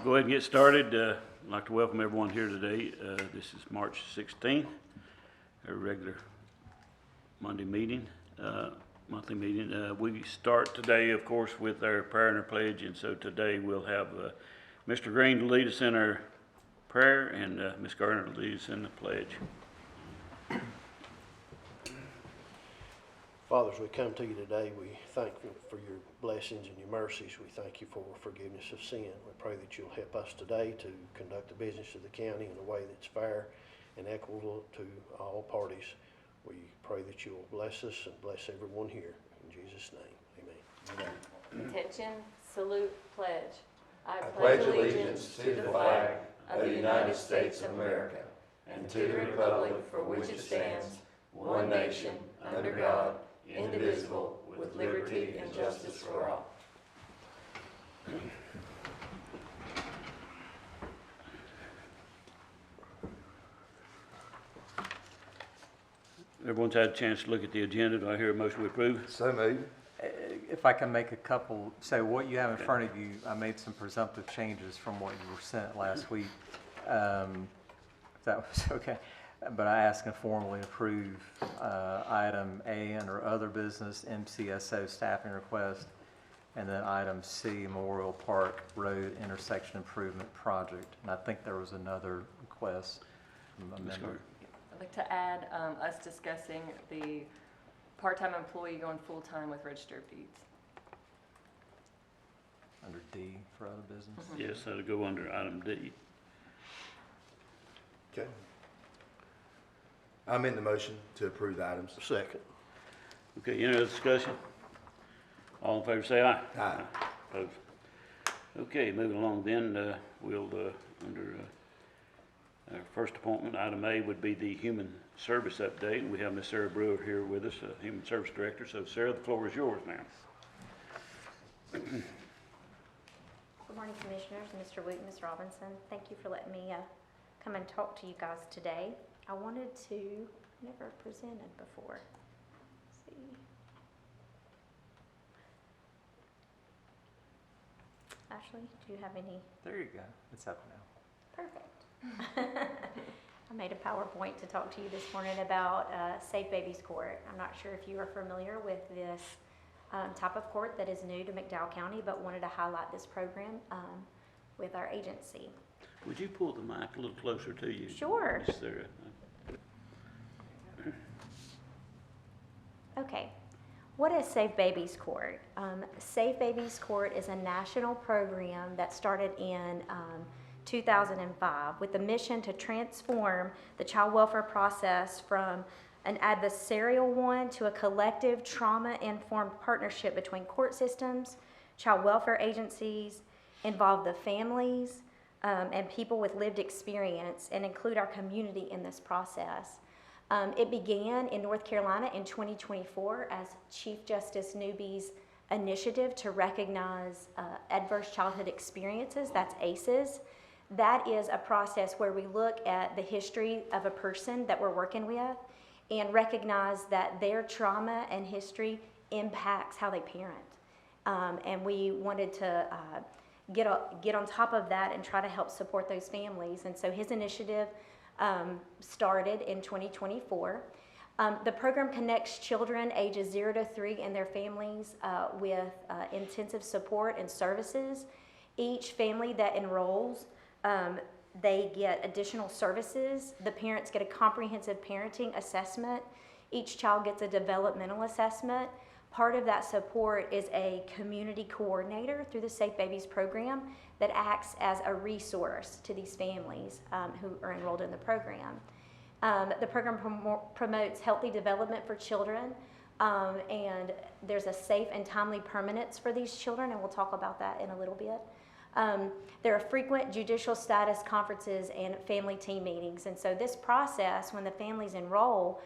Go ahead and get started. I'd like to welcome everyone here today. This is March 16th, our regular Monday meeting, monthly meeting. We start today, of course, with our prayer and our pledge, and so today we'll have Mr. Green to lead us in our prayer and Ms. Gardner to lead us in the pledge. Father, as we come to you today, we thank you for your blessings and your mercies. We thank you for forgiveness of sin. We pray that you'll help us today to conduct the business of the county in a way that's fair and equitable to all parties. We pray that you'll bless us and bless everyone here. In Jesus' name, amen. Attention, salute, pledge. I pledge allegiance to the flag of the United States of America and to the republic for which it stands, one nation, under God, indivisible, with liberty and justice for all. Everyone's had a chance to look at the agenda. Do I hear a motion to approve? So moved. If I can make a couple, so what you have in front of you, I made some presumptive changes from what you were sent last week. If that was okay. But I ask and formally approve item A under other business, MCSO staffing request, and then item C, Memorial Park Road intersection improvement project. And I think there was another request from a member. I'd like to add us discussing the part-time employee going full-time with registered deeds. Under D for other business. Mm-hmm. Yes, that'll go under item D. Okay. I'm in the motion to approve the items. Second. Okay, any other discussion? All in favor say aye. Aye. Opposed? Okay, moving along then, we'll, under our first appointment, item A would be the Human Service Update. And we have Ms. Sarah Brewer here with us, Human Service Director. So Sarah, the floor is yours now. Good morning, Commissioners, Mr. Woot, Ms. Robinson. Thank you for letting me come and talk to you guys today. I wanted to, never presented before. Let's see. Ashley, do you have any? There you go. It's up now. Perfect. I made a PowerPoint to talk to you this morning about Safe Babies Court. I'm not sure if you are familiar with this type of court that is new to McDowell County, but wanted to highlight this program with our agency. Would you pull the mic a little closer to you? Sure. Ms. Sarah? Okay, what is Safe Babies Court? Safe Babies Court is a national program that started in 2005 with the mission to transform the child welfare process from an adversarial one to a collective trauma-informed partnership between court systems, child welfare agencies, involve the families and people with lived experience, and include our community in this process. It began in North Carolina in 2024 as Chief Justice Newby's initiative to recognize adverse childhood experiences, that's ACEs. That is a process where we look at the history of a person that we're working with and recognize that their trauma and history impacts how they parent. And we wanted to get on top of that and try to help support those families. And so his initiative started in 2024. The program connects children ages 0 to 3 and their families with intensive support and services. Each family that enrolls, they get additional services. The parents get a comprehensive parenting assessment. Each child gets a developmental assessment. Part of that support is a community coordinator through the Safe Babies program that acts as a resource to these families who are enrolled in the program. The program promotes healthy development for children, and there's a safe and timely permanence for these children, and we'll talk about that in a little bit. There are frequent judicial status conferences and family team meetings, and so this process, when the families enroll,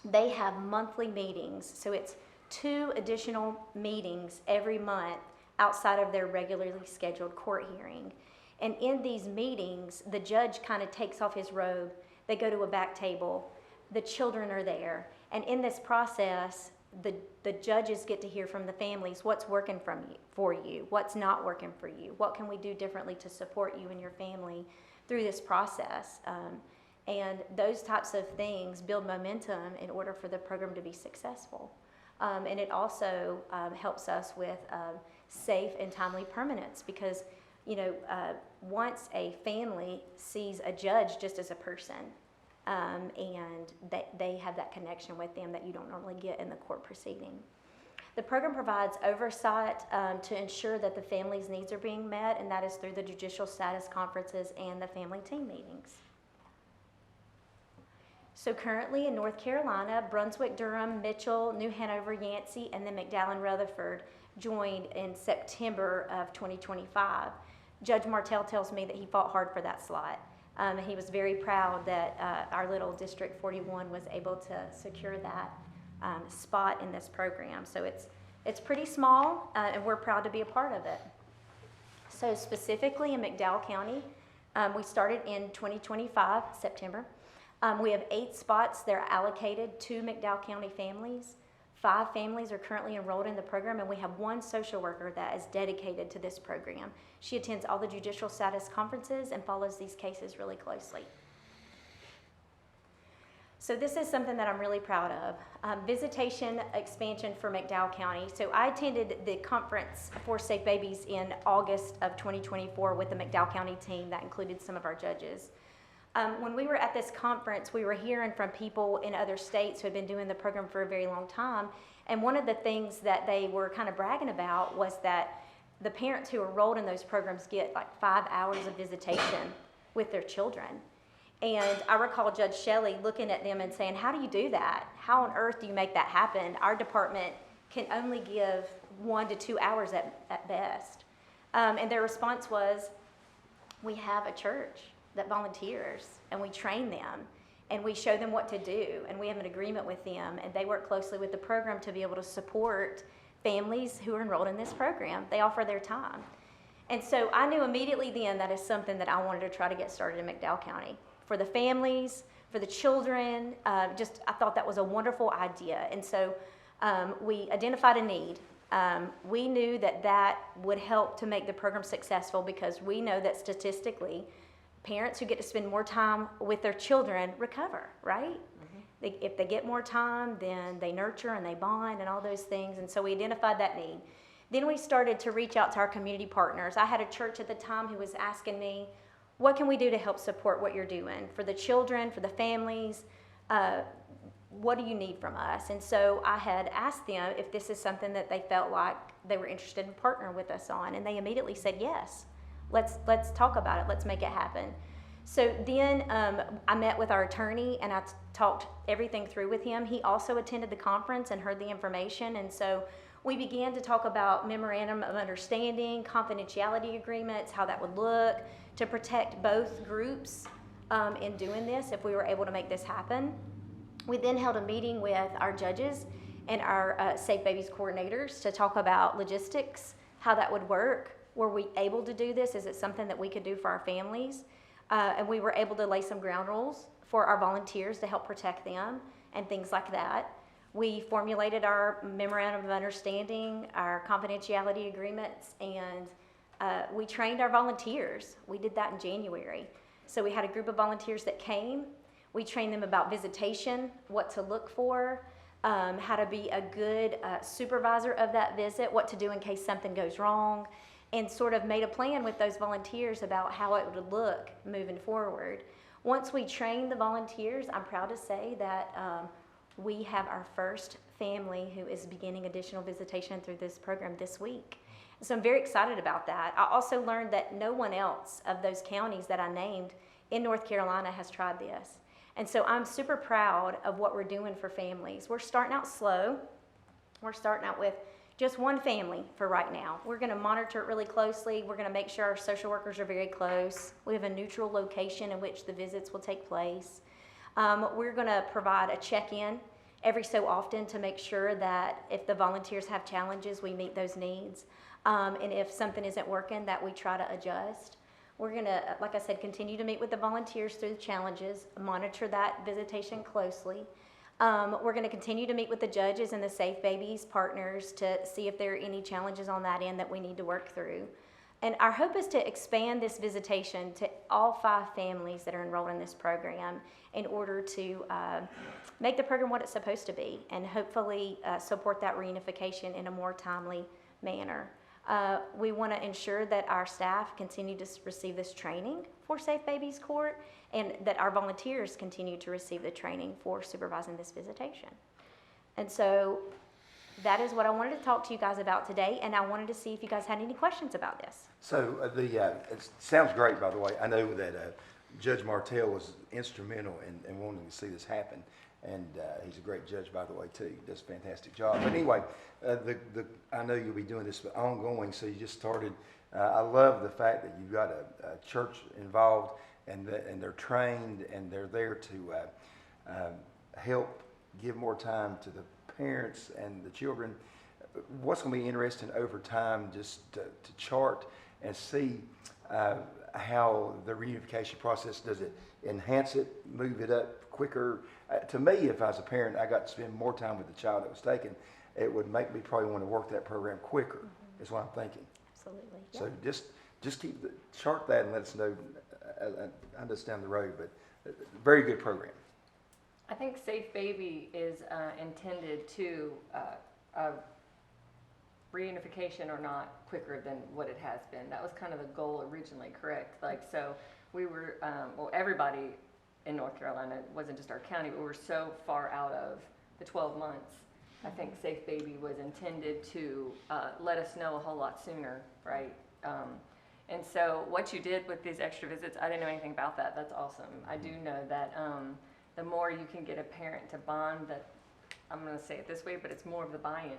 they have monthly meetings, so it's 2 additional meetings every month outside of their regularly scheduled court hearing. And in these meetings, the judge kind of takes off his robe, they go to a back table, the children are there, and in this process, the judges get to hear from the families what's working for you, what's not working for you, what can we do differently to support you and your family through this process. And those types of things build momentum in order for the program to be successful. And it also helps us with safe and timely permanence because, once a family sees a judge just as a person, and they have that connection with them that you don't normally get in the court proceeding. The program provides oversight to ensure that the family's needs are being met, and that is through the judicial status conferences and the family team meetings. So currently in North Carolina, Brunswick, Durham, Mitchell, New Hanover, Yancey, and then McDowell and Rutherford joined in September of 2025. Judge Martell tells me that he fought hard for that slot. He was very proud that our little District 41 was able to secure that spot in this program. So it's pretty small, and we're proud to be a part of it. So specifically in McDowell County, we started in 2025, September. We have 8 spots that are allocated to McDowell County families. 5 families are currently enrolled in the program, and we have 1 social worker that is dedicated to this program. She attends all the judicial status conferences and follows these cases really closely. So this is something that I'm really proud of. Visitation expansion for McDowell County. So I attended the conference for Safe Babies in August of 2024 with the McDowell County team that included some of our judges. When we were at this conference, we were hearing from people in other states who had been doing the program for a very long time. And one of the things that they were kind of bragging about was that the parents who are enrolled in those programs get like 5 hours of visitation with their children. And I recall Judge Shelley looking at them and saying, how do you do that? How on earth do you make that happen? Our department can only give 1 to 2 hours at best. And their response was, we have a church that volunteers, and we train them, and we show them what to do, and we have an agreement with them, and they work closely with the program to be able to support families who are enrolled in this program. They offer their time. And so I knew immediately then that is something that I wanted to try to get started in McDowell County. For the families, for the children, I thought that was a wonderful idea. And so we identified a need. We knew that would help to make the program successful because we know that statistically, parents who get to spend more time with their children recover, right? Mm-hmm. If they get more time, then they nurture and they bond and all those things. And so we identified that need. Then we started to reach out to our community partners. I had a church at the time who was asking me, what can we do to help support what you're doing? For the children, for the families, what do you need from us? And so I had asked them if this is something that they felt like they were interested in partnering with us on. And they immediately said yes. Let's talk about it. Let's make it happen. So then I met with our attorney and I talked everything through with him. He also attended the conference and heard the information. And so we began to talk about memorandum of understanding, confidentiality agreements, how that would look to protect both groups in doing this if we were able to make this happen. We then held a meeting with our judges and our Safe Babies coordinators to talk about logistics, how that would work. Were we able to do this? Is it something that we could do for our families? And we were able to lay some ground rules for our volunteers to help protect them and things like that. We formulated our memorandum of understanding, our confidentiality agreements, and we trained our volunteers. We did that in January. So we had a group of volunteers that came. We trained them about visitation, what to look for, how to be a good supervisor of that visit, what to do in case something goes wrong, and sort of made a plan with those volunteers about how it would look moving forward. Once we trained the volunteers, I'm proud to say that we have our first family who is beginning additional visitation through this program this week. So I'm very excited about that. I also learned that no one else of those counties that I named in North Carolina has tried this. And so I'm super proud of what we're doing for families. We're starting out slow. We're starting out with just 1 family for right now. We're going to monitor it really closely. We're going to make sure our social workers are very close. We have a neutral location in which the visits will take place. We're going to provide a check-in every so often to make sure that if the volunteers have challenges, we meet those needs. And if something isn't working, that we try to adjust. We're going to, like I said, continue to meet with the volunteers through the challenges, monitor that visitation closely. We're going to continue to meet with the judges and the Safe Babies partners to see if there are any challenges on that end that we need to work through. And our hope is to expand this visitation to all 5 families that are enrolled in this program in order to make the program what it's supposed to be and hopefully support that reunification in a more timely manner. We want to ensure that our staff continue to receive this training for Safe Babies Court and that our volunteers continue to receive the training for supervising this visitation. And so that is what I wanted to talk to you guys about today, and I wanted to see if you guys had any questions about this. So it sounds great, by the way. I know that Judge Martell was instrumental in wanting to see this happen, and he's a great judge, by the way, too. He does a fantastic job. But anyway, I know you'll be doing this ongoing, so you just started. I love the fact that you've got a church involved, and they're trained, and they're there to help give more time to the parents and the children. What's going to be interesting over time, just to chart and see how the reunification process, does it enhance it, move it up quicker? To me, if I was a parent, I got to spend more time with the child that was taken, it would make me probably want to work that program quicker, is what I'm thinking. Absolutely. So just chart that and let us know. I know it's down the road, but very good program. I think Safe Baby is intended to reunification or not quicker than what it has been. That was kind of the goal originally, correct? Like, so we were, well, everybody in North Carolina, it wasn't just our county, but we were so far out of the 12 months. I think Safe Baby was intended to let us know a whole lot sooner, right? And so what you did with these extra visits, I didn't know anything about that. That's awesome. I do know that the more you can get a parent to bond, that, I'm going to say it this way, but it's more of the buy-in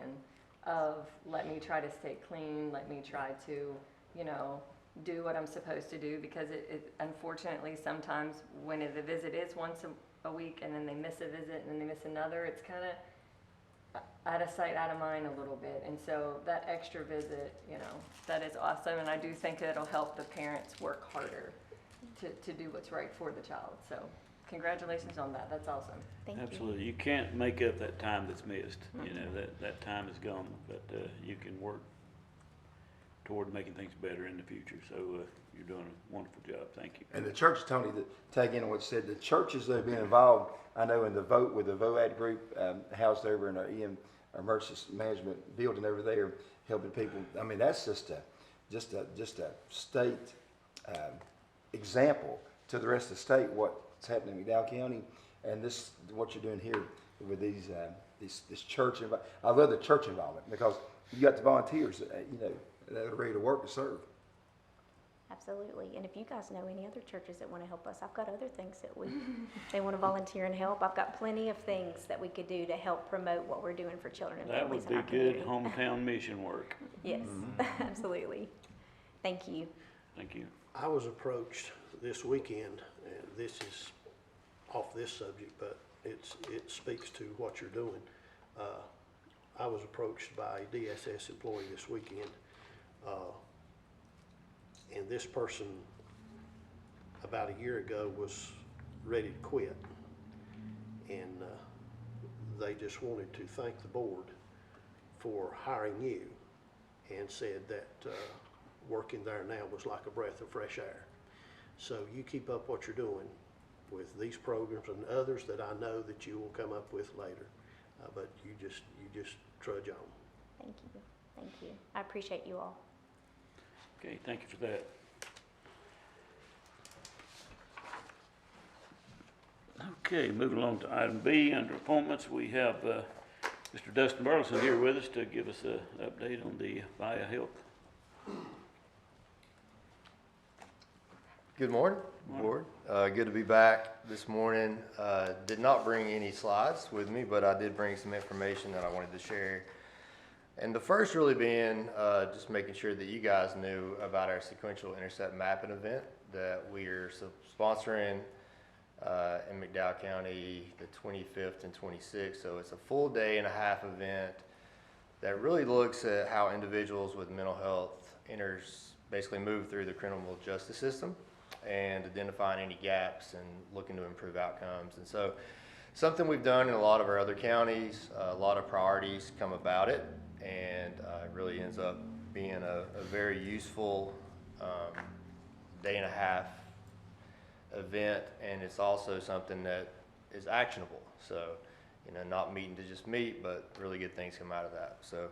of let me try to stay clean, let me try to, you know, do what I'm supposed to do, because it unfortunately sometimes when the visit is once a week and then they miss a visit and then they miss another, it's kind of out of sight, out of mind a little bit. And so that extra visit, you know, that is awesome, and I do think that it'll help the parents work harder to do what's right for the child. So congratulations on that. That's awesome. Thank you. Absolutely. You can't make up that time that's missed. You know, that time is gone, but you can work toward making things better in the future. So you're doing a wonderful job. Thank you. And the church, Tony, to tag in on what you said, the churches that have been involved, I know in the vote with the VOAD group, housed over in our emergency management building over there, helping people. I mean, that's just a state example to the rest of the state what's happening in McDowell County, and this what you're doing here with this church. I love the church involvement because you got the volunteers, you know, that are ready to work to serve. Absolutely. And if you guys know any other churches that want to help us, I've got other things that they want to volunteer and help. I've got plenty of things that we could do to help promote what we're doing for children and That families would in our be good community. hometown mission work. Yes, absolutely. Thank you. Thank you. I was approached this weekend, and this is off this subject, but it speaks to what you're doing. I was approached by a DSS employee this weekend, and this person about a year ago was ready to quit, and they just wanted to thank the board for hiring you, and said that working there now was like a breath of fresh air. So you keep up what you're doing with these programs and others that I know that you will come up with later, but you just trudge on. Thank you. Thank you. I appreciate you all. Okay, thank you for that. Okay, moving along to item B, under appointments, we have Mr. Dustin Burleson here with us to give us an update on the Vaya Health. Good morning, board. Good to be back this morning. Did not bring any slides with me, but I did bring some information that I wanted to share. And the first really being just making sure that you guys knew about our sequential intercept mapping event that we are sponsoring in McDowell County the 25th and 26th. So it's a full day and a half event that really looks at how individuals with mental health basically move through the criminal justice system and identifying any gaps and looking to improve outcomes. And so something we've done in a lot of our other counties. A lot of priorities come about it, and it really ends up being a very useful day and a half event, and it's also something that is actionable. So, not meeting to just meet, but really good things come out of that. So,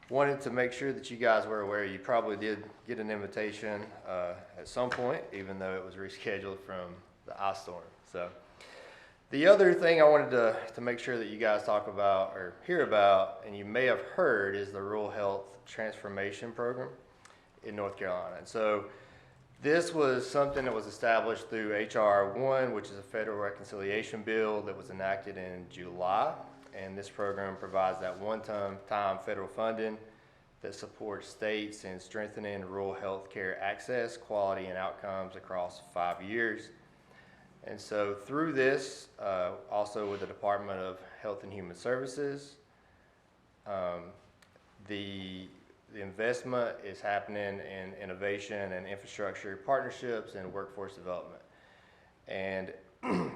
wanted to make sure that you guys were aware. You probably did get an invitation at some point, even though it was rescheduled from the ice storm. So, the other thing I wanted to make sure that you guys talk about or hear about, and you may have heard, is the Rural Health Transformation Program in North Carolina. And so this was something that was established through H.R. 1, which is a federal reconciliation bill that was enacted in July. And this program provides that one-time federal funding that supports states in strengthening rural health care access, quality, and outcomes across 5 years. And so through this, also with the Department of Health and Human Services, the investment is happening in innovation and infrastructure partnerships and workforce development. And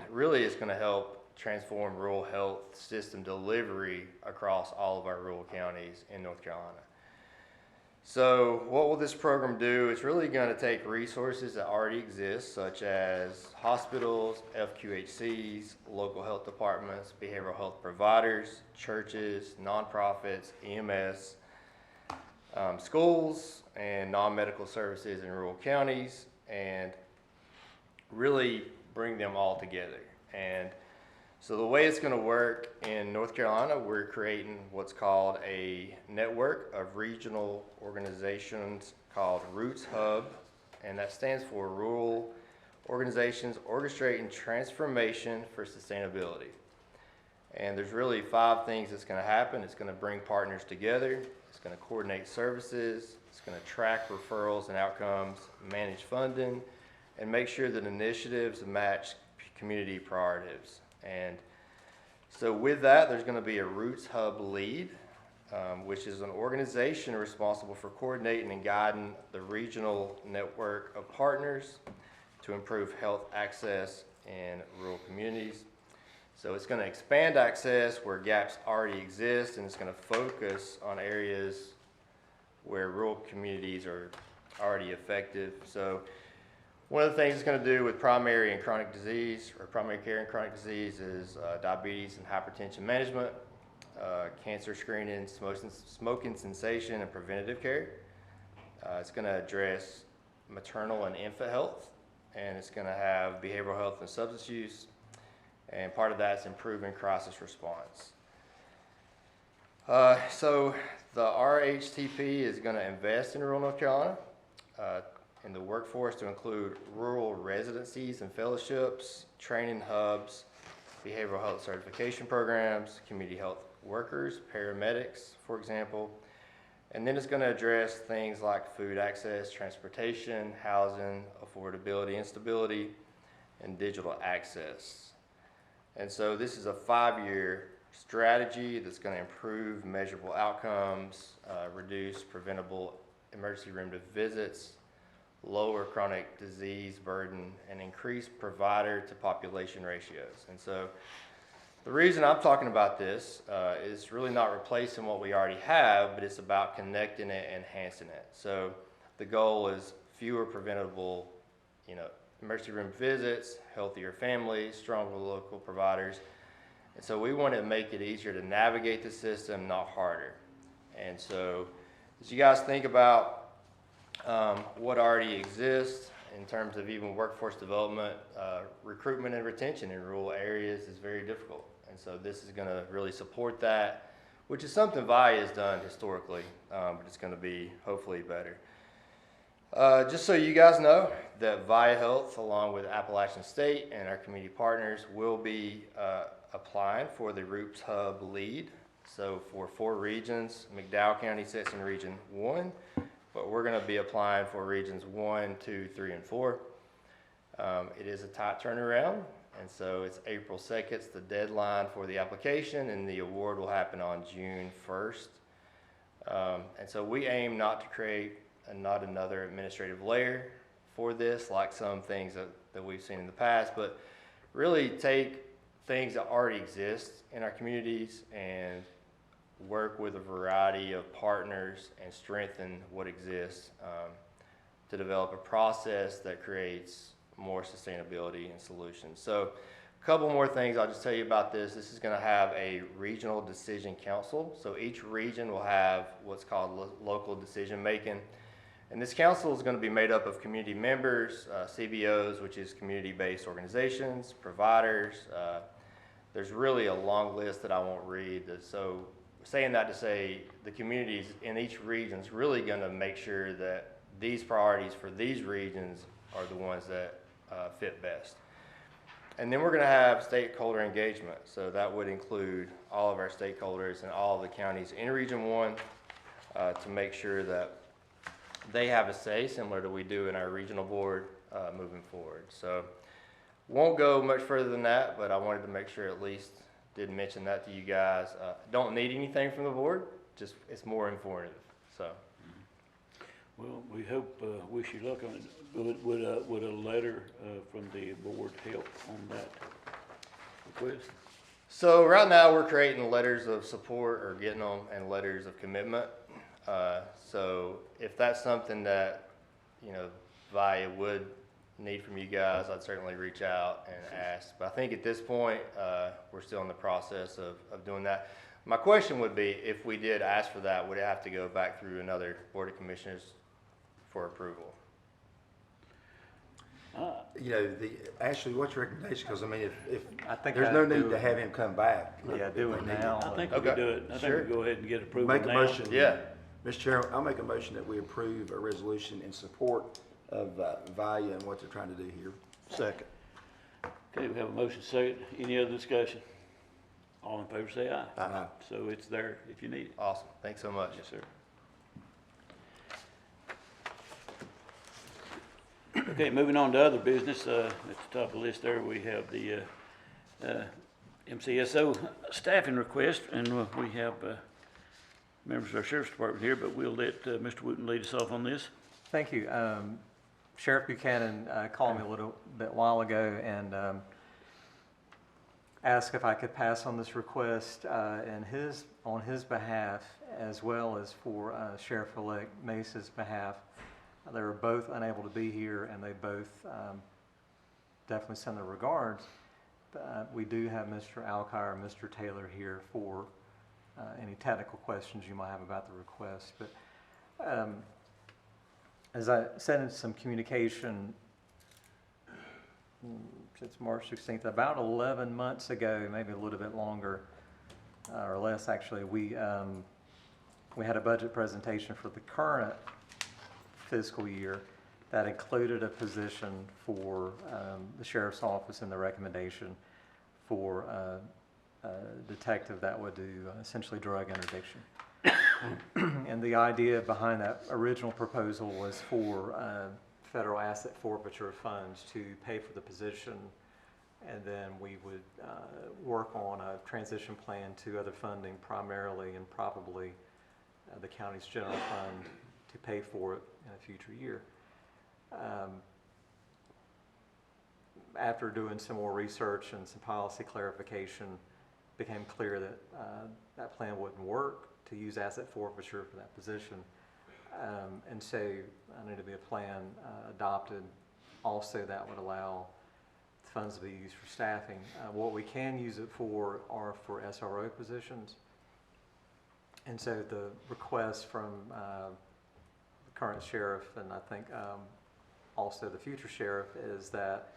really it's going to help transform rural health system delivery across all of our rural counties in North Carolina. So what will this program do? It's really going to take resources that already exist, such as hospitals, FQHCs, local health departments, behavioral health providers, churches, nonprofits, EMS, schools, and non-medical services in rural counties, and really bring them all together. And so the way it's going to work in North Carolina, we're creating what's called a network of regional organizations called Roots Hub, and that stands for Rural Organizations Orchestrating Transformation for Sustainability. And there's really 5 things that's going to happen. It's going to bring partners together. It's going to coordinate services. It's going to track referrals and outcomes, manage funding, and make sure that initiatives match community priorities. And so with that, there's going to be a Roots Hub lead, which is an organization responsible for coordinating and guiding the regional network of partners to improve health access in rural communities. So it's going to expand access where gaps already exist, and it's going to focus on areas where rural communities are already effective. So one of the things it's going to do with primary and chronic disease, or primary care and chronic disease, is diabetes and hypertension management, cancer screening, smoking cessation, and preventative care. It's going to address maternal and infant health, and it's going to have behavioral health and substance use, and part of that is improving crisis response. So the RHTP is going to invest in rural North Carolina in the workforce to include rural residencies and fellowships, training hubs, behavioral health certification programs, community health workers, paramedics, for example. And then it's going to address things like food access, transportation, housing, affordability and stability, and digital access. And so this is a 5-year strategy that's going to improve measurable outcomes, reduce preventable emergency room visits, lower chronic disease burden, and increase provider to population ratios. And so the reason I'm talking about this is really not replacing what we already have, but it's about connecting it and enhancing it. So the goal is fewer preventable, emergency room visits, healthier families, stronger local providers. And so we want to make it easier to navigate the system, not harder. And so as you guys think about what already exists in terms of even workforce development, recruitment and retention in rural areas is very difficult. And so this is going to really support that, which is something Vaya has done historically, but it's going to be hopefully better. Just so you guys know that Vaya Health, along with Appalachian State and our community partners, will be applying for the Roots Hub lead. So for 4 regions, McDowell County sits in Region 1, but we're going to be applying for Regions 1, 2, 3, and 4. It is a tight turnaround, and so it's April 2nd, it's the deadline for the application, and the award will happen on June 1st. And so we aim not to create not another administrative layer for this, like some things that we've seen in the past, but really take things that already exist in our communities and work with a variety of partners and strengthen what exists to develop a process that creates more sustainability and solutions. So a couple more things I'll just tell you about this. This is going to have a regional decision council. So each region will have what's called local decision making. And this council is going to be made up of community members, CBOs, which is community-based organizations, providers. There's really a long list that I won't read. So saying that to say the communities in each region is really going to make sure that these priorities for these regions are the ones that fit best. And then we're going to have stakeholder engagement. So that would include all of our stakeholders and all of the counties in Region 1 to make sure that they have a say, similar to we do in our regional board moving forward. So won't go much further than that, but I wanted to make sure at least did mention that to you guys. Don't need anything from the board, just it's more informative. So. Well, we hope, wish you luck on it. Would a letter from the board help on that request? So right now we're creating letters of support or getting them and letters of commitment. So if that's something that, you know, Vaya would need from you guys, I'd certainly reach out and ask. But I think at this point, we're still in the process of doing that. My question would be, if we did ask for that, would it have to go back through another Board of Commissioners for approval? You know, Ashley, what's your recommendation? Because I mean, if I think there's no I'd need do to it. have him come back. Yeah, do it now. I think we Okay. could do it. I think Sure. we go ahead and get approval Make a now. motion. Yeah. Mr. Chairman, I'll make a motion that we approve a resolution in support of Vaya and what they're trying to do here. Second. Okay, we have a motion second. Any other discussion? All in favor say aye. Aye. So it's there if you need it. Awesome. Thanks so much. Yes, sir. Okay, moving on to other business, at the top of the list there, we have the MCSO staffing request, and we have members of our sheriff's department here, but we'll let Mr. Wooten lead us off on this. Thank you. Sheriff Buchanan called me a little bit while ago and asked if I could pass on this request on his behalf, as well as for Sheriff-elect Mace's behalf. They were both unable to be here, and they both definitely send their regards. But we do have Mr. Alkire and Mr. Taylor here for any technical questions you might have about the request. But as I said in some communication since March 16th, about 11 months ago, maybe a little bit longer or less actually, we had a budget presentation for the current fiscal year that included a position for the sheriff's office and the recommendation for a detective that would do essentially drug interdiction. And the idea behind that original proposal was for federal asset forfeiture funds to pay for the position, and then we would work on a transition plan to other funding, primarily and probably the county's general fund, to pay for it in a future year. After doing some more research and some policy clarification, it became clear that that plan wouldn't work to use asset forfeiture for that position. And so I needed to be a plan adopted also that would allow funds to be used for staffing. What we can use it for are for SRO positions. And so the request from the current sheriff, and I think also the future sheriff, is that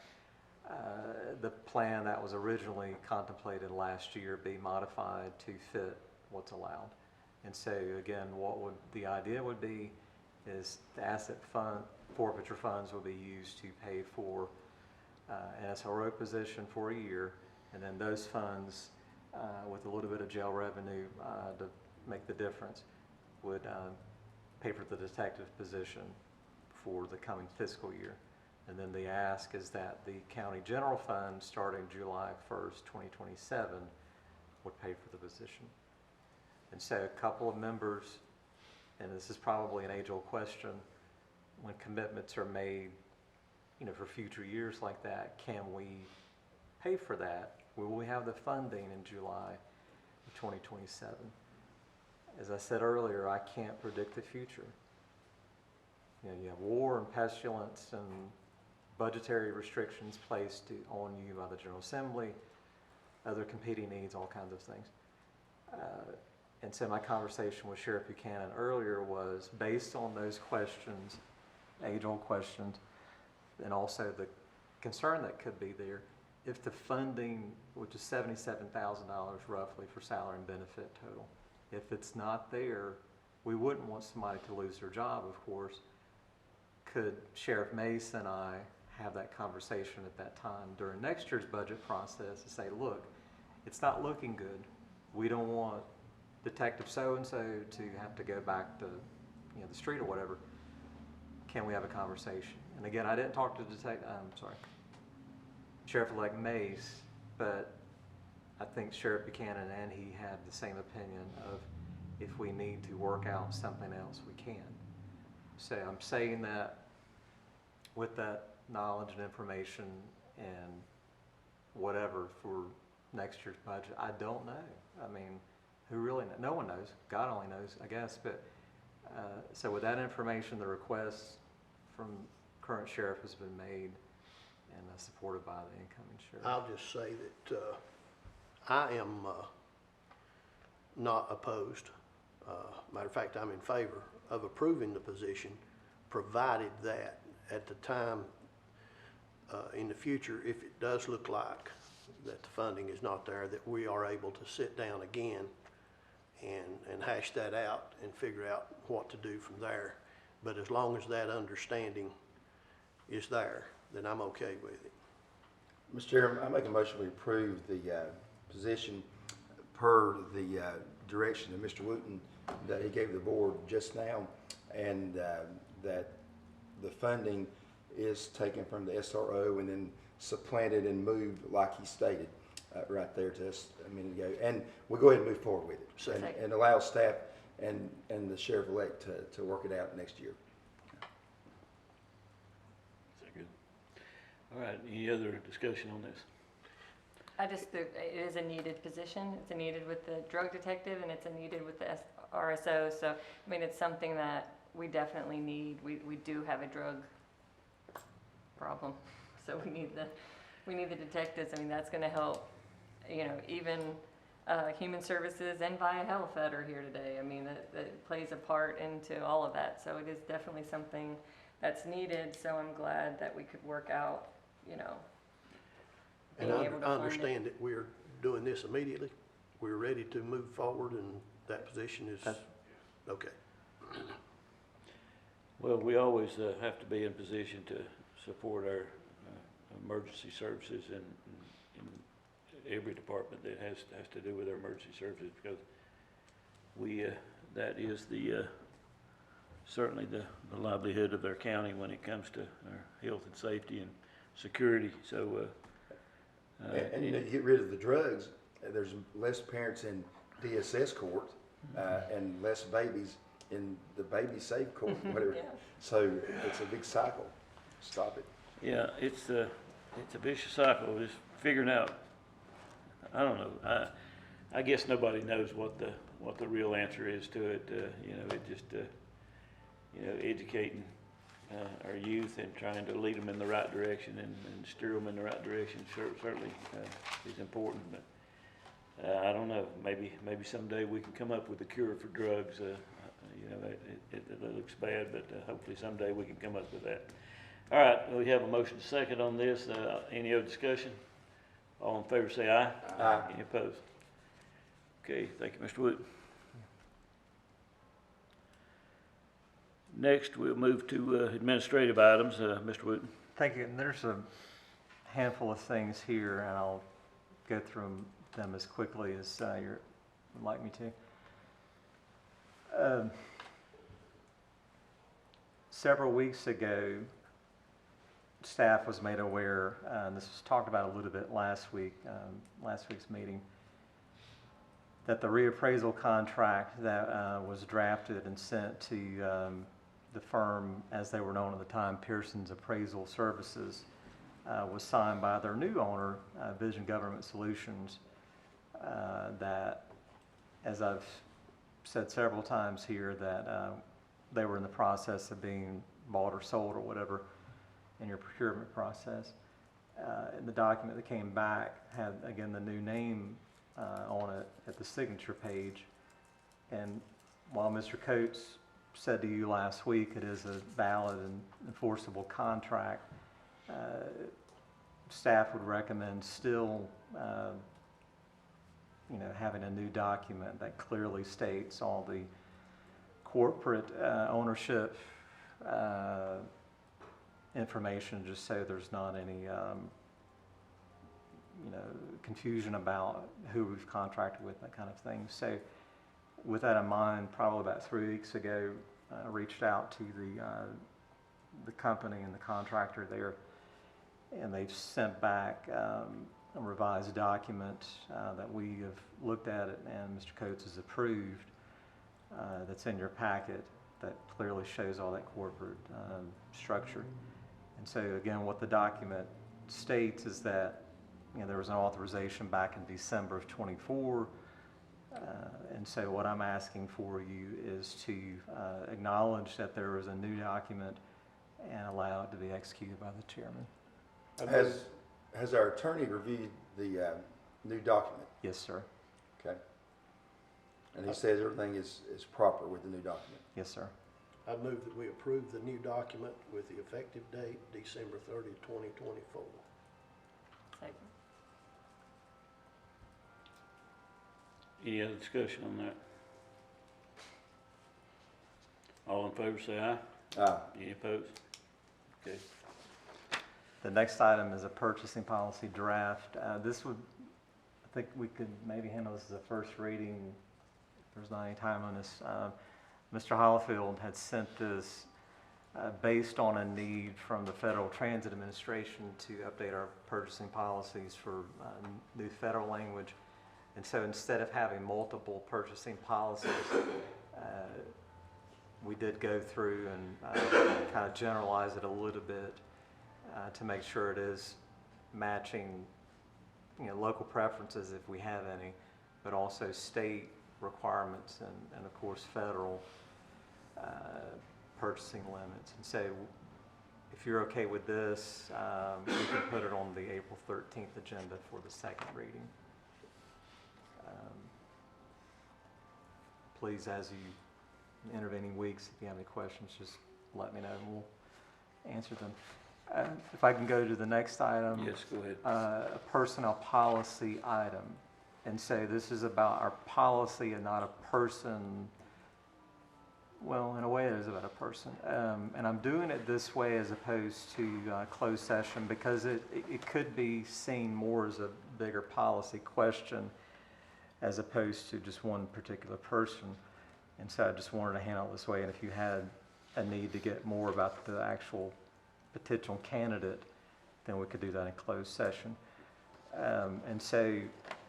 the plan that was originally contemplated last year be modified to fit what's allowed. And so again, the idea would be is the asset forfeiture funds will be used to pay for an SRO position for a year, and then those funds with a little bit of jail revenue to make the difference would pay for the detective position for the coming fiscal year. And then the ask is that the county general fund, starting July 1st, 2027, would pay for the position. And so a couple of members, and this is probably an age-old question, when commitments are made, for future years like that, can we pay for that Will we have the funding in July of 2027? As I said earlier, I can't predict the future. You know, you have war and pestilence and budgetary restrictions placed on you by the General Assembly, other competing needs, all kinds of things. And so my conversation with Sheriff Buchanan earlier was based on those questions, age-old questions, and also the concern that could be there. If the funding, which is $77,000 roughly for salary and benefit total, if it's not there, we wouldn't want somebody to lose their job, of course. Could Sheriff Mace and I have that conversation at that time during next year's budget process to say, look, it's not looking good. We don't want Detective so-and-so to have to go back to, you know, the street or whatever. Can we have a conversation? And again, I didn't talk to Sheriff-elect Mace, but I think Sheriff Buchanan and he had the same opinion of if we need to work out something else, we can. So I'm saying that with that knowledge and information and whatever for next year's budget, I don't know. I mean, who really knows? No one knows. God only knows, I guess. But so with that information, the request from current sheriff has been made and supported by the incoming sheriff. I'll just say that I am not opposed. Matter of fact, I'm in favor of approving the position, provided that at the time in the future, if it does look like that the funding is not there, that we are able to sit down again and hash that out and figure out what to do from there. But as long as that understanding is there, then I'm okay with it. Mr. Chairman, I make a motion we approve the position per the direction of Mr. Wooten that he gave the board just now, and that the funding is taken from the SRO and then supplanted and moved like he stated right there to us a minute ago. And we'll go ahead and move forward with it and allow staff and the sheriff-elect to work it out next year. Is that good? All right, any other discussion on this? I just think it is a needed position. It's a needed with the drug detective and it's a needed with the RSO. So, I mean, it's something that we definitely need. We do have a drug problem. So we need the detectives. I mean, that's going to help, you know, even Human Services and Vaya Health that are here today. I mean, that plays a part into all of that. So it is definitely something that's needed. So I'm glad that we could work out, you know, And I understand that we're doing this immediately. We're ready to move forward, and that position is, okay. Well, we always have to be in position to support our emergency services in every department that has to do with our emergency services, because we that is the certainly the livelihood of our county when it comes to our health and safety and security. So. And you know, you get rid of the drugs, there's less parents in DSS court and less babies in the baby safe court, whatever. Yeah. So it's a big cycle. Stop it. Yeah, it's a vicious cycle. Just figuring out. I don't know. I guess nobody knows what the real answer is to it. You know, it just you know, educating our youth and trying to lead them in the right direction and steer them in the right direction certainly is important. But I don't know. Maybe someday we can come up with a cure for drugs. You know, it looks bad, but hopefully someday we can come up with that. All right, we have a motion second on this. Any other discussion? All in favor say aye. Aye. Any opposed? Okay, thank you, Mr. Wood. Next, we'll move to administrative items. Mr. Wooten. Thank you. And there's a handful of things here, and I'll go through them as quickly as you would like me to. Several weeks ago, staff was made aware, and this was talked about a little bit last week's meeting, that the reappraisal contract that was drafted and sent to the firm, as they were known at the time, Pearson's Appraisal Services, was signed by their new owner, Vision Government Solutions, that, as I've said several times here, that they were in the process of being bought or sold or whatever in your procurement process. And the document that came back had, again, the new name on it at the signature page. And while Mr. Coates said to you last week it is a valid and enforceable contract, staff would recommend still having a new document that clearly states all the corporate ownership information, just so there's not any confusion about who we've contracted with, that kind of thing. So with that in mind, probably about 3 weeks ago, reached out to the company and the contractor there, and they've sent back a revised document that we have looked at it and Mr. Coates has approved, that's in your packet, that clearly shows all that corporate structure. And so again, what the document states is that there was an authorization back in December of '24, and so what I'm asking for you is to acknowledge that there was a new document and allow it to be executed by the chairman. Has our attorney reviewed the new document? Yes, sir. Okay. And he says everything is proper with the new document? Yes, sir. I move that we approve the new document with the effective date, December 30th, 2024. Second. Any other discussion on that? All in favor say aye. Aye. Any opposed? Okay. The next item is a purchasing policy draft. This would, I think we could maybe handle this as a first reading, if there's not any time on this. Mr. Hollifield had sent this based on a need from the Federal Transit Administration to update our purchasing policies for new federal language. And so instead of having multiple purchasing policies, we did go through and kind of generalize it a little bit to make sure it is matching local preferences if we have any, but also state requirements and of course federal purchasing limits. And so if you're okay with this, we can put it on the April 13th agenda for the second reading. Please, as you intervening weeks, if you have any questions, just let me know and we'll answer them. If I can go to the next item. Yes, go ahead. A personnel policy item. And so this is about our policy and not a person. Well, in a way it is about a person. And I'm doing it this way as opposed to closed session because it could be seen more as a bigger policy question as opposed to just one particular person. And so I just wanted to handle it this way. And if you had a need to get more about the actual potential candidate, then we could do that in closed session. And so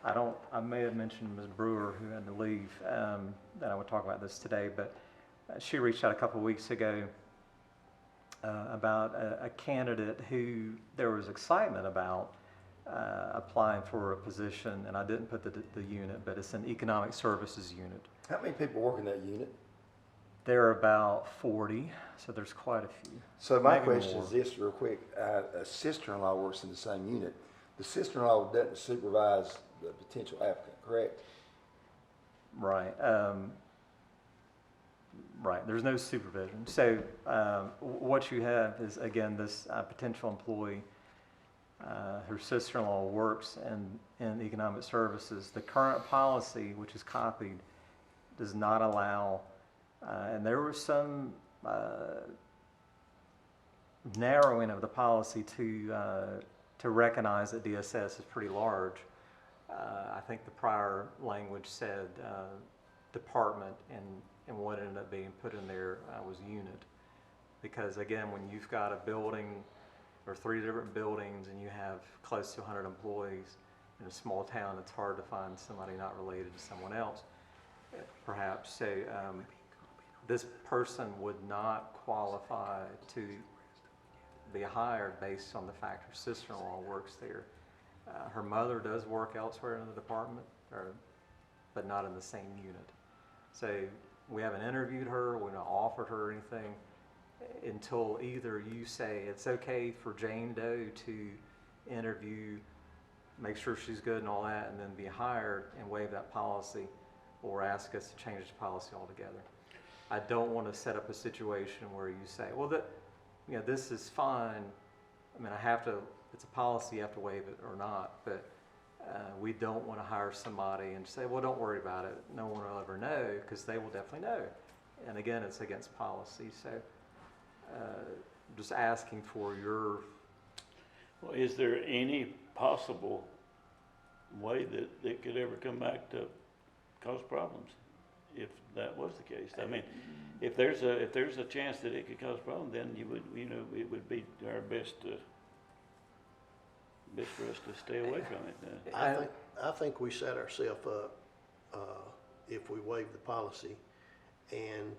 I may have mentioned Ms. Brewer, who had to leave, that I would talk about this today, but she reached out a couple of weeks ago about a candidate who there was excitement about applying for a position, and I didn't put the unit, but it's an economic services unit. How many people work in that unit? There are about 40, so there's quite a few. So my Maybe question more. is this real quick. A sister-in-law works in the same unit. The sister-in-law doesn't supervise the potential applicant, correct? Right. Right. There's no supervision. So what you have is, again, this potential employee. Her sister-in-law works in economic services. The current policy, which is copied, does not allow, and there was some narrowing of the policy to recognize that DSS is pretty large. I think the prior language said department, and what ended up being put in there was unit. Because again, when you've got a building or 3 different buildings and you have close to 100 employees in a small town, it's hard to find somebody not related to someone else, perhaps. So this person would not qualify to be hired based on the fact her sister-in-law works there. Her mother does work elsewhere in the department, but not in the same unit. So we haven't interviewed her, we haven't offered her anything until either you say it's okay for Jane Doe to interview, make sure she's good and all that, and then be hired and waive that policy, or ask us to change the policy altogether. I don't want to set up a situation where you say, well, this is fine. I mean, it's a policy, you have to waive it or not, but we don't want to hire somebody and say, well, don't worry about it. No one will ever know, because they will definitely know. And again, it's against policy. So just asking for your... Well, is there any possible way that it could ever come back to cause problems if that was the case? I mean, if there's a chance that it could cause problems, then it would be our best for us to stay away from it. I think we set ourselves up, if we waive the policy, and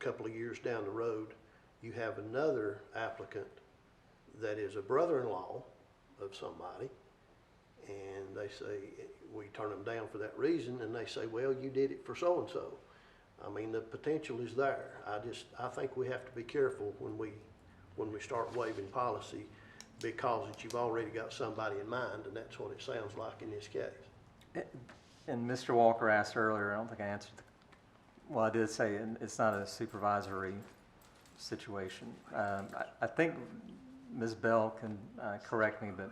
a couple of years down the road, you have another applicant that is a brother-in-law of somebody, and they say, we turn them down for that reason, and they say, well, you did it for so-and-so. I mean, the potential is there. I think we have to be careful when we start waiving policy, because you've already got somebody in mind, and that's what it sounds like in this case. And Mr. Walker asked earlier, I don't think I answered well, I did say it's not a supervisory situation. I think Ms. Bell can correct me, but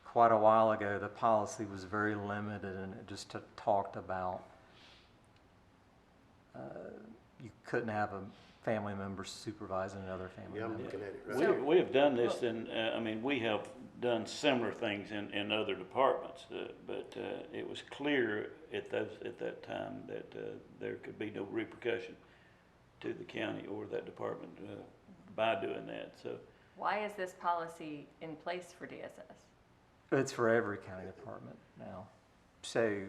quite a while ago, the policy was very limited, and it just talked about you couldn't have a family member supervising another family Yeah, I'm member. looking at it right now. We have done this, and we have done similar things in other departments, but it was clear at that time that there could be no repercussion to the county or that department by doing that. So Why is this policy in place for DSS? It's for every county department now. So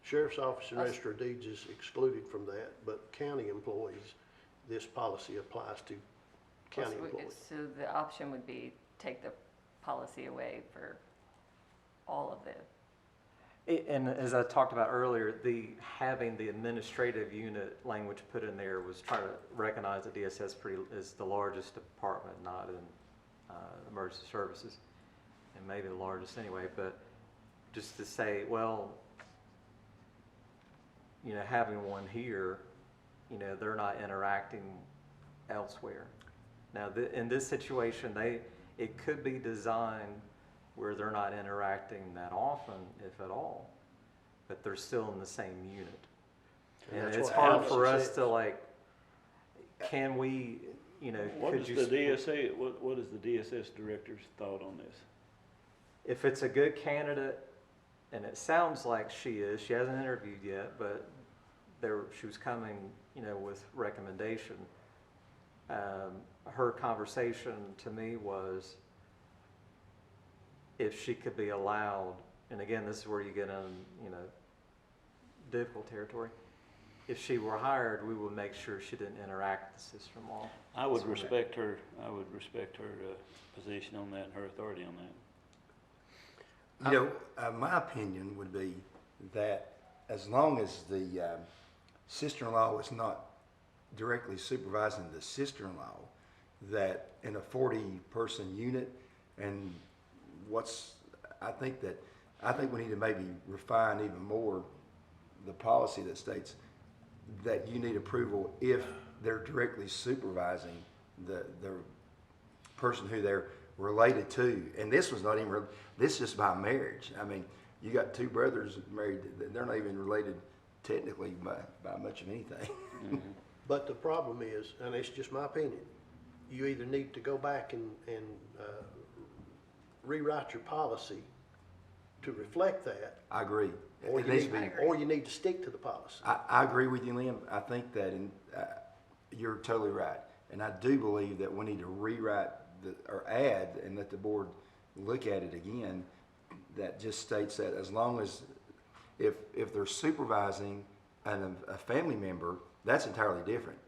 Sheriff's Office and Register of Deeds is excluded from that, but county employees, this policy applies to county employees. So the option would be take the policy away for all of the. And as I talked about earlier, having the administrative unit language put in there was trying to recognize that DSS is the largest department, not in emergency services, and maybe the largest anyway. But just to say, well, having one here, they're not interacting elsewhere. Now, in this situation, it could be designed where they're not interacting that often, if at all, but they're still in the same unit. And that's it's what hard Allison for us says. to can we, what could is you? the DSA? What is the DSS director's thought on this? If it's a good candidate, and it sounds like she hasn't interviewed yet, but she was coming, with recommendation. Her conversation to me was if she could be allowed, and again, this is where you get in, difficult territory. If she were hired, we would make sure she didn't interact with the sister-in-law. I would respect her position on that and her authority on that. My opinion would be that as long as the sister-in-law is not directly supervising the sister-in-law, that in a 40-person unit, and I think we need to maybe refine even more the policy that states that you need approval if they're directly supervising the person who they're related to. And this was not even, this is just by marriage. I mean, you got two brothers married, they're not even related technically by much of anything. Mm-hmm. But the problem is, and it's just my opinion, you either need to go back and rewrite your policy to reflect that, I agree. or It you, needs to need, be- or you need to stick to the policy. I agree with you, Liam. I think that you're totally right. And I do believe that we need to rewrite or add and let the board look at it again, that just states that as long as, if they're supervising a family member, that's entirely different,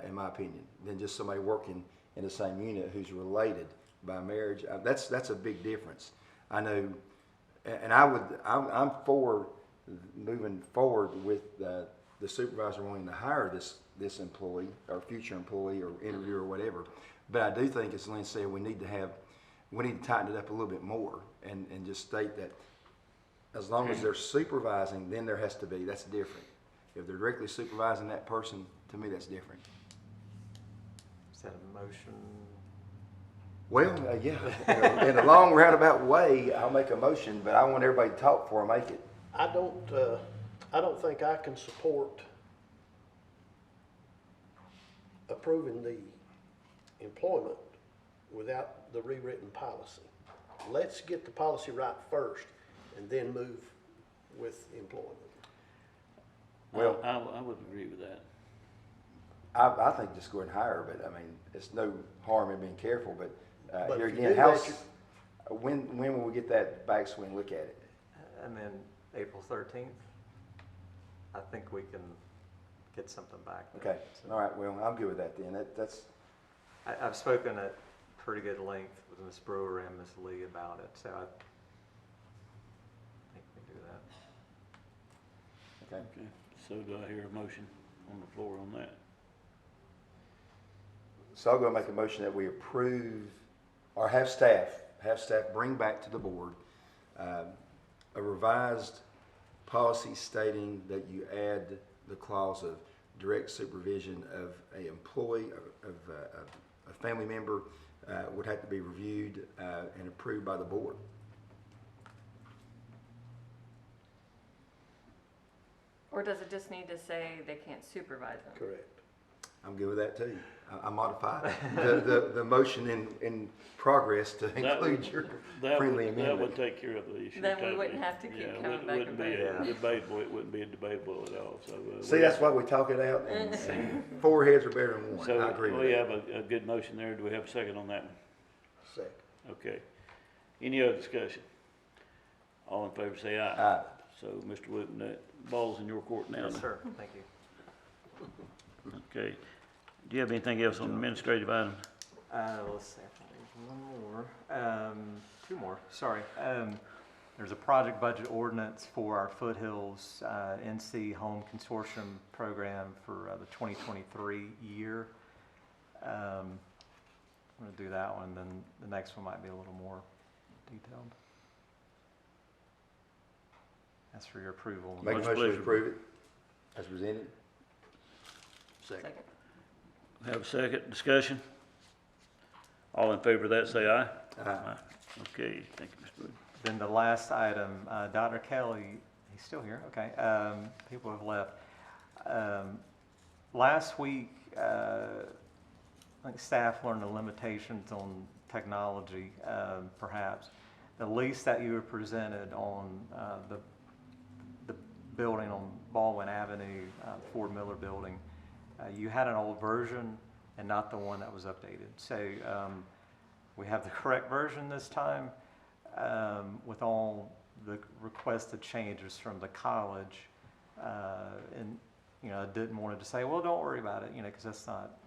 in my opinion, than just somebody working in the same unit who's related by marriage. That's a big difference. I know, and I'm for moving forward with the supervisor wanting to hire this employee or future employee or interview or whatever. But I do think, as Lynn said, we need to tighten it up a little bit more and just state that as long as they're supervising, then there has to be, that's different. If they're directly supervising that person, to me, that's different. Is that a motion? Well, yeah, in a long roundabout way, I'll make a motion, but I want everybody to talk before I make it. I don't think I can support approving the employment without the rewritten policy. Let's get the policy right first and then move with employment. Well, I would agree with that. I think just go ahead and hire, but I mean, it's no harm in being careful, but But here if you again, do that, when will we get that back so we can look at it? And then April 13th, I think we can get something back. then. Okay, So all right, well, I'm good with that then. That's, I've spoken at pretty good length with Ms. Brewer and Ms. Lee about it, so I think we can do that. okay. Okay, so do I hear a motion on the floor on that? So I'll go make a motion that we approve, or have staff bring back to the board a revised policy stating that you add the clause of direct supervision of a employee, of a family member would have to be reviewed and approved by the board. Or does it just need to say they can't supervise them? correct. I'm good with that too. I modified the motion in progress to include your friendly That would amendment. take care of the issue. Then we totally. wouldn't have to keep Yeah, coming it back wouldn't and be forth. Yeah. debatable, it wouldn't be debatable at all, so. See, that's why we talk it out, and four heads are better than one. So I agree with we that. have a good motion there. Do we have a second on that one? Second. Okay. Any other discussion? All in favor say aye. Aye. So, Mr. Wooten, that ball's in your court now. Yes, sir, thank you. Okay. Do you have anything else on administrative items? Let's see, I think there's one more, two more, sorry. There's a project budget ordinance for our Foothills NC Home Consortium program for the 2023 year. I'm gonna do that one, then the next one might be a little more detailed. That's for your approval. Make a Much motion to pleasure. approve it as presented. Second. Have a second discussion? All in favor of that say aye. Aye. Okay, thank you, Mr. Wooten. Then the last item, Dr. Kelly, he's still here, okay, people have left. Last week, I think staff learned the limitations on technology, perhaps. The lease that you were presented on the building on Baldwin Avenue, Ford Miller building, you had an old version and not the one that was updated. So we have the correct version this time with all the requested changes from the college. And, you know, I didn't want to say, well, don't worry about it, you know, because that's not,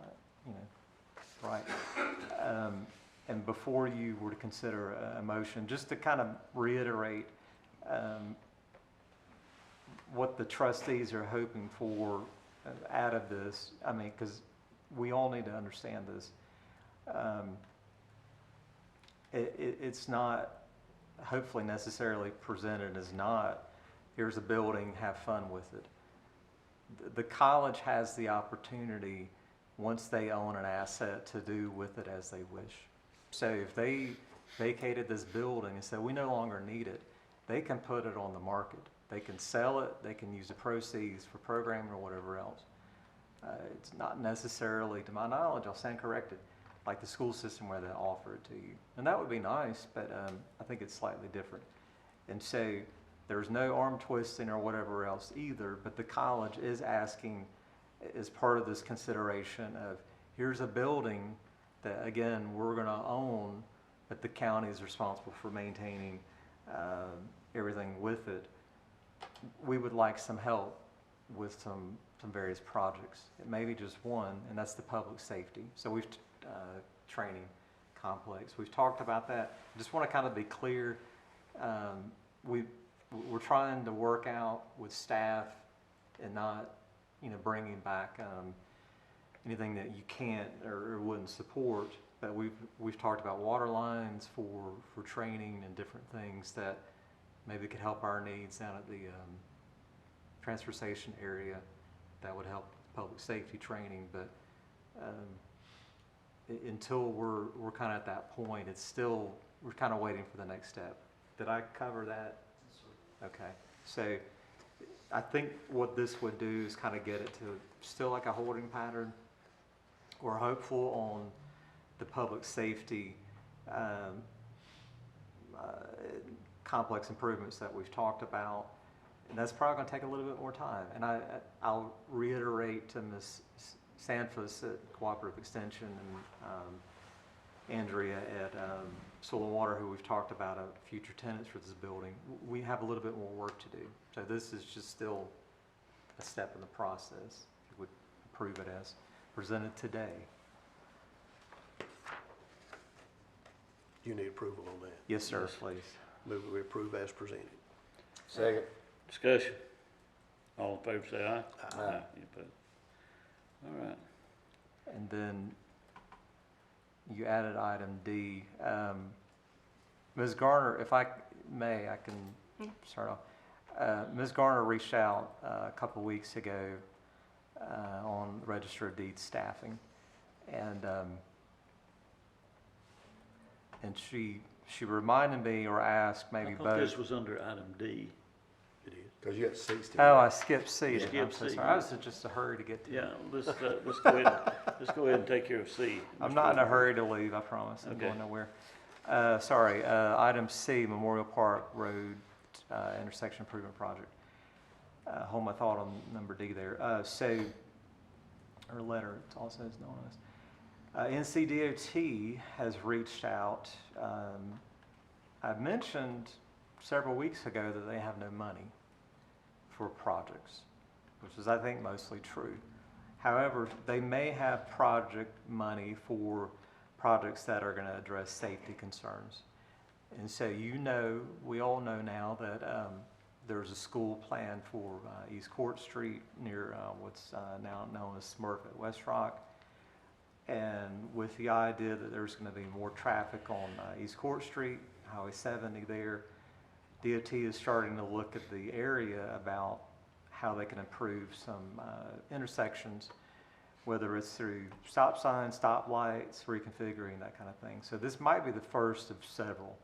you know, right. And before you were to consider a motion, just to kind of reiterate what the trustees are hoping for out of this, I mean, because we all need to understand this. It's not hopefully necessarily presented as not, here's a building, have fun with it. The college has the opportunity, once they own an asset, to do with it as they wish. So if they vacated this building and said, we no longer need it, they can put it on the market. They can sell it, they can use the proceeds for programming or whatever else. It's not necessarily, to my knowledge, I'll stand corrected, like the school system where they offer it to you. And that would be nice, but I think it's slightly different. And so there's no arm twisting or whatever else either, but the college is asking, as part of this consideration of, here's a building that, again, we're gonna own, but the county is responsible for maintaining everything with it. We would like some help with some various projects. It may be just one, and that's the public safety. So we've training complex. We've talked about that. Just want to kind of be clear. We're trying to work out with staff and not, bringing back anything that you can't or wouldn't support. But we've talked about water lines for training and different things that maybe could help our needs down at the transfer station area. That would help public safety training. But until we're kind of at that point, we're kind of waiting for the next step. Did I cover that? Okay. So I think what this would do is kind of get it to still like a holding pattern. We're hopeful on the public safety complex improvements that we've talked about. And that's probably going to take a little bit more time. And I'll reiterate to Ms. Sanfus at Cooperative Extension and Andrea at Soil and Water, who we've talked about future tenants for this building. We have a little bit more work to do. So this is just still a step in the process. If you would approve it as presented today. You need approval on that. Yes, sir, please. Move that we approve as presented. Second. Discussion. All in favor say aye. Aye. Any opposed? All right. And then you added item D. Ms. Garner, if I may, I can start off. Ms. Garner reached out a couple of weeks ago on Register of Deeds staffing. And she reminded me or asked maybe I thought both. this was under item D. It is. Because you got C still. Oh, I skipped C. You I'm skipped so C, sorry. yeah. I was in just a hurry to get to Yeah, it. let's go ahead and take care of C. I'm not in a hurry to leave, I promise. I'm Okay. going nowhere. Sorry, item C, Memorial Park Road intersection improvement project. Hold my thought on number D there. Or letter, it also is known as. NCDOT has reached out. I mentioned several weeks ago that they have no money for projects, which is, I think, mostly true. However, they may have project money for projects that are going to address safety concerns. And so, we all know now that there's a school planned for East Court Street near what's now known as Smurf at West Rock. And with the idea that there's going to be more traffic on East Court Street, Highway 70 there, DOT is starting to look at the area about how they can improve some intersections, whether it's through stop signs, stop lights, reconfiguring, that kind of thing. So this might be the first of several.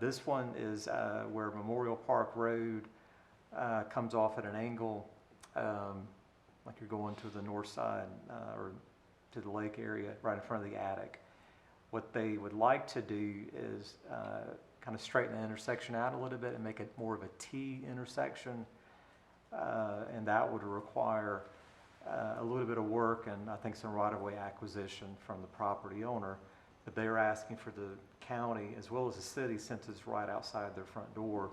This one is where Memorial Park Road comes off at an angle, like you're going to the north side or to the lake area right in front of the attic. What they would like to do is kind of straighten the intersection out a little bit and make it more of a T intersection. And that would require a little bit of work and I think some right-of-way acquisition from the property owner. But they are asking for the county as well as the city, since it's right outside their front door,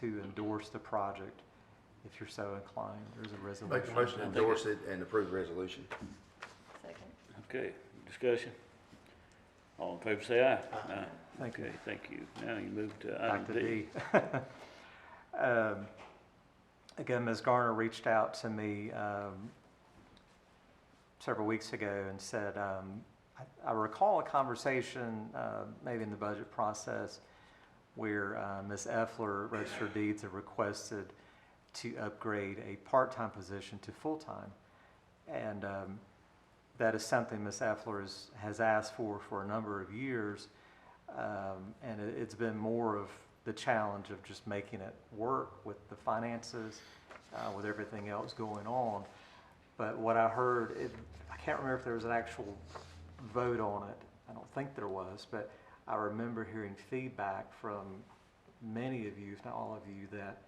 to endorse the project if you're so inclined. There's a resolution. Make the motion to endorse it and approve the resolution. Second. Okay, discussion. All in favor say aye. Aye. Thank you. Okay, thank you. Now you move to item Back to D. D. Again, Ms. Garner reached out to me several weeks ago and said, I recall a conversation maybe in the budget process where Ms. Effler, Register of Deeds, had requested to upgrade a part-time position to full-time. And that is something Ms. Effler has asked for a number of years. And it's been more of the challenge of just making it work with the finances, with everything else going on. But what I heard, I can't remember if there was an actual vote on it. I don't think there was, but I remember hearing feedback from many of you, if not all of you, that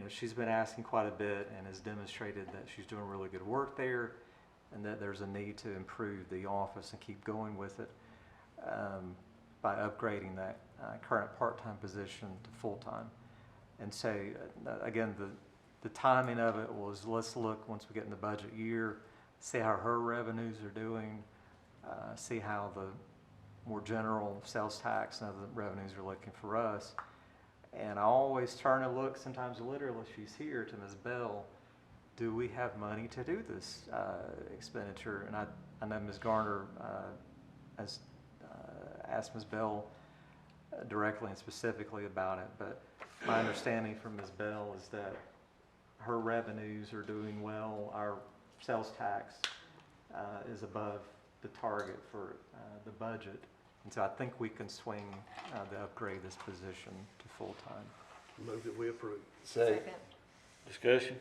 she's been asking quite a bit and has demonstrated that she's doing really good work there, and that there's a need to improve the office and keep going with it by upgrading that current part-time position to full-time. And so, again, the timing of it was, let's look once we get in the budget year, see how her revenues are doing, see how the more general sales tax and other revenues are looking for us. And I always turn and look, sometimes literally she's here, to Ms. Bell. Do we have money to do this expenditure? And I know Ms. Garner has asked Ms. Bell directly and specifically about it, but my understanding from Ms. Bell is that her revenues are doing well. Our sales tax is above the target for the budget. And so I think we can swing the upgrade this position to full-time. Move that we approve. Second. Discussion?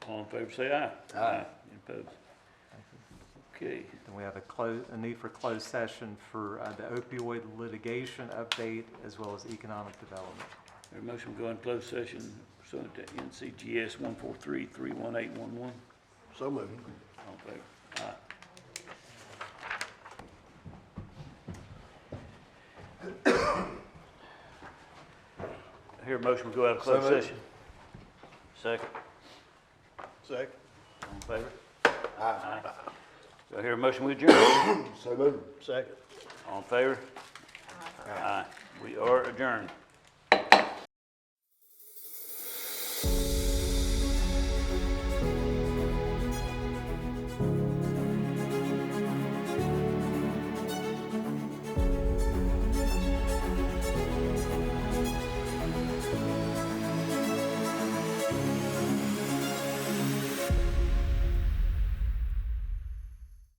All in favor, say aye. Aye. Any opposed? Okay. Then we have a need for closed session for the opioid litigation update as well as economic development. Have a motion to go in closed session pursuant to NCGS 143-31811. So moved. All in favor? Aye. I hear a motion to go out of closed So moved. session. Second. Second. All in favor? Aye. Do I hear a motion we adjourn? So moved. Second. All in favor? Aye. We are adjourned.